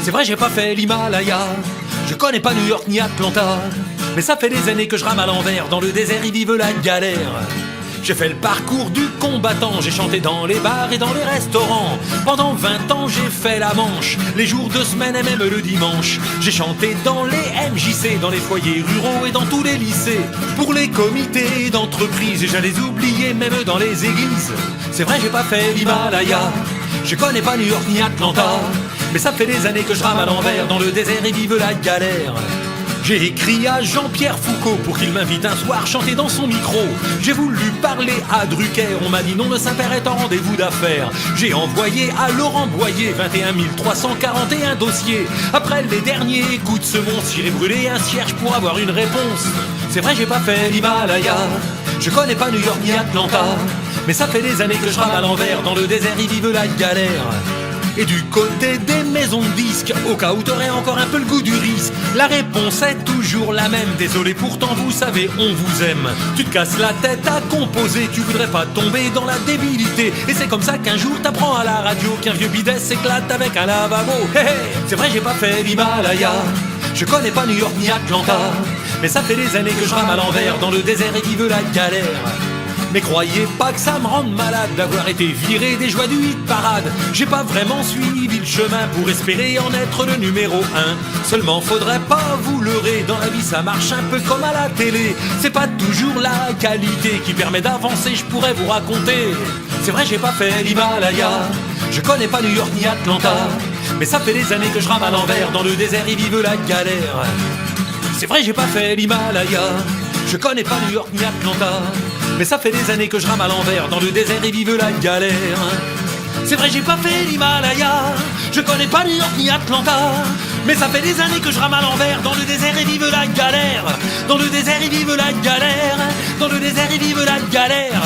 C'est vrai, j'ai pas fait l'Himalaya, je connais pas New York ni Atlanta, mais ça fait des années que je rame à l'envers, dans le désert ils vivent la galère. J'ai fait le parcours du combattant, j'ai chanté dans les bars et dans les restaurants. Pendant 20 ans j'ai fait la Manche, les jours de semaine et même le dimanche. J'ai chanté dans les MJC, dans les foyers ruraux et dans tous les lycées. Pour les comités d'entreprise, et j'allais oublier même dans les églises. C'est vrai, j'ai pas fait l'Himalaya, je connais pas New York ni Atlanta, mais ça fait des années que je rame à l'envers, dans le désert et vive la galère. J'ai écrit à Jean-Pierre Foucault pour qu'il m'invite un soir chanter dans son micro. J'ai voulu parler à Drucker, on m'a dit non, le Saint-Père est en rendez-vous d'affaires. J'ai envoyé à Laurent Boyer 21 341 dossiers. Après les derniers coups de semonce, j'irai brûler un cierge pour avoir une réponse. C'est vrai, j'ai pas fait l'Himalaya, je connais pas New York ni Atlanta, mais ça fait des années que je rame à l'envers, dans le désert ils vivent la galère. Et du côté des maisons de disques, au cas où t'aurais encore un peu le goût du risque, la réponse est toujours la même. Désolé, pourtant vous savez, on vous aime. Tu te casses la tête à composer, tu voudrais pas tomber dans la débilité. Et c'est comme ça qu'un jour t'apprends à la radio qu'un vieux bidet s'éclate avec un lavabo. Hey, hey, c'est vrai, j'ai pas fait l'Himalaya, je connais pas New York ni Atlanta, mais ça fait des années que je rame à l'envers, dans le désert et vive la galère. Mais croyez pas que ça me rende malade d'avoir été viré des joies du hit parade. J'ai pas vraiment suivi le chemin pour espérer en être le numéro 1. Seulement faudrait pas vous leurrer, dans la vie ça marche un peu comme à la télé. C'est pas toujours la qualité qui permet d'avancer, je pourrais vous raconter. C'est vrai, j'ai pas fait l'Himalaya, je connais pas New York ni Atlanta, mais ça fait des années que je rame à l'envers, dans le désert ils vivent la galère. C'est vrai, j'ai pas fait l'Himalaya, je connais pas New York ni Atlanta, mais ça fait des années que je rame à l'envers, dans le désert et vive la galère. C'est vrai, j'ai pas fait l'Himalaya, je connais pas New York ni Atlanta, mais ça fait des années que je rame à l'envers, dans le désert et vive la galère. Dans le désert et vive la galère, dans le désert et vive la galère.